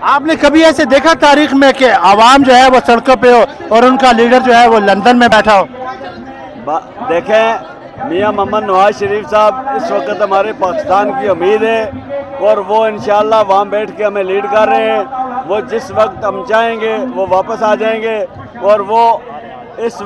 آپ نے کبھی ایسے دیکھا تاریخ میں کہ عوام جو ہے وہ سڑکوں پہ ہو اور ان کا لیڈر جو ہے وہ لندن میں بیٹھا ہو؟ دیکھیں میاں محمد نواز شریف صاحب اس وقت ہمارے پاکستان کی امید ہے اور وہ انشاءاللہ وہاں بیٹھ کے ہمیں لیڈ کر رہے ہیں. وہ جس وقت ہم چاہیں گے وہ واپس آ جائیں گے اور وہ اس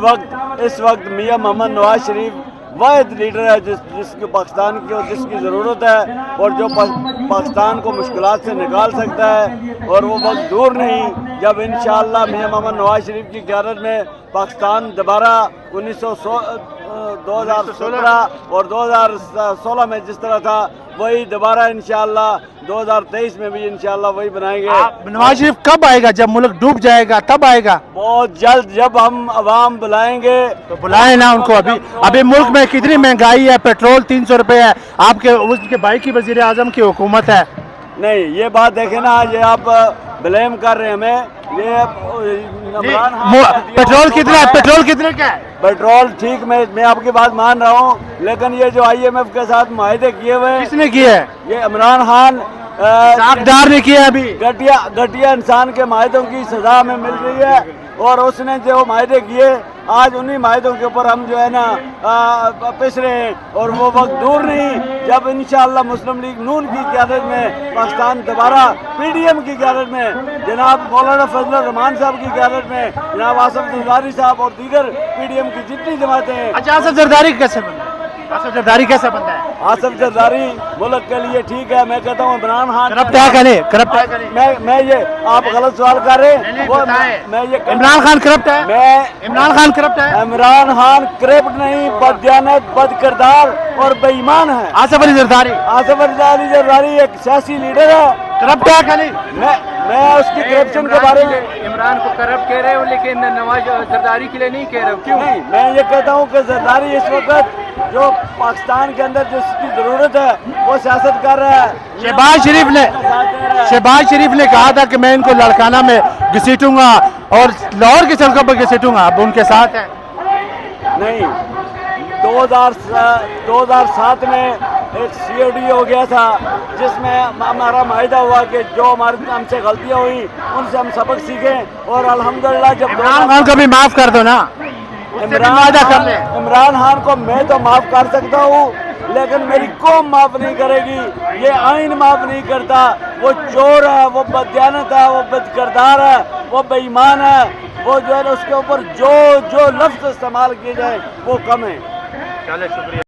وقت میاں محمد نواز شریف واحد لیڈر ہے جس کی پاکستان کی اور جس کی ضرورت ہے اور جو پاکستان کو مشکلات سے نکال سکتا ہے. اور وہ وقت دور نہیں جب انشاءاللہ میاں محمد نواز شریف کی قیادت میں پاکستان دوبارہ 2017 اور 2016 میں جس طرح تھا وہی دوبارہ انشاءاللہ 2023 میں بھی انشاءاللہ وہی بنائیں گے. نواز شریف کب آئے گا؟ جب ملک ڈوب جائے گا تب آئے گا؟ بہت جلد جب ہم عوام بلائیں گے. تو بلائیں نا ان کو. ابھی ملک میں کتنی مہنگائی ہے، پیٹرول 300 روپے ہے، آپ کے اس کے بھائی کی وزیر اعظم کی حکومت ہے. نہیں یہ بات دیکھیں نا، یہ آپ بلیم کر رہے ہیں ہمیں. یہ عمران پیٹرول کتنا ہے؟ پیٹرول کتنے کا ہے؟ پیٹرول ٹھیک میں آپ کی بات مان رہا ہوں، لیکن یہ جو IMF کے ساتھ معاہدے کیے ہوئے کس نے کیے ہیں؟ یہ عمران خان ساکھدار نے کیا ابھی. گھٹیا انسان کے معاہدوں کی سزا ہمیں مل رہی ہے اور اس نے جو معاہدے کیے آج انہی معاہدوں کے اوپر ہم جو ہے نا پس رہے ہیں. اور وہ وقت دور نہیں جب انشاءاللہ مسلم لیگ نون کی قیادت میں پاکستان دوبارہ PDM کی قیادت میں جناب مولانا فضل الرحمان صاحب کی قیادت میں جناب آصف زرداری صاحب اور دیگر PDM کی جتنی جماعتیں ہیں. اچھا آصف زرداری کیسے بنتا ہے؟ آصف زرداری کیسے بنتا ہے؟ آصف زرداری ملک کے لیے ٹھیک ہے. میں کہتا ہوں عمران خان کرپٹ ہے کہ نہیں؟ کرپٹ ہے کہ نہیں؟ میں یہ آپ غلط سوال کر رہے ہیں. میں یہ عمران خان کرپٹ ہے؟ عمران خان کرپٹ ہے؟ عمران خان کرپٹ نہیں، بددیانت، بد کردار اور بے ایمان ہے. آصف علی زرداری زرداری ایک سیاسی لیڈر ہے. کرپٹ ہے کہ نہیں؟ میں اس کی کرپشن کے بارے میں عمران کو کرپٹ کہہ رہے ہو لیکن نواز زرداری کے لیے نہیں کہہ رہے ہو. کیوں نہیں؟ میں یہ کہتا ہوں کہ زرداری اس وقت جو پاکستان کے اندر جس کی ضرورت ہے وہ سیاست کر رہا ہے. شہباز شریف نے کہا تھا کہ میں ان کو لڑکانہ میں گھسیٹوں گا اور لاہور کی سڑکوں پر گھسیٹوں گا. اب ان کے ساتھ ہے؟ نہیں، 2007 میں ایک COD ہو گیا تھا جس میں ہمارا معاہدہ ہوا کہ جو ہم سے غلطیاں ہوئی ان سے ہم سبق سیکھیں اور الحمدللہ جب عمران خان کو بھی معاف کر دو نا. عمران خان کو میں تو معاف کر سکتا ہوں لیکن میری قوم معاف نہیں کرے گی. یہ آئین معاف نہیں کرتا. وہ چور ہے، وہ بددیانت ہے، وہ بد کردار ہے، وہ بے ایمان ہے. وہ جو ہے اس کے اوپر جو لفظ استعمال کیے جائے وہ کم ہے. چلے شکریہ.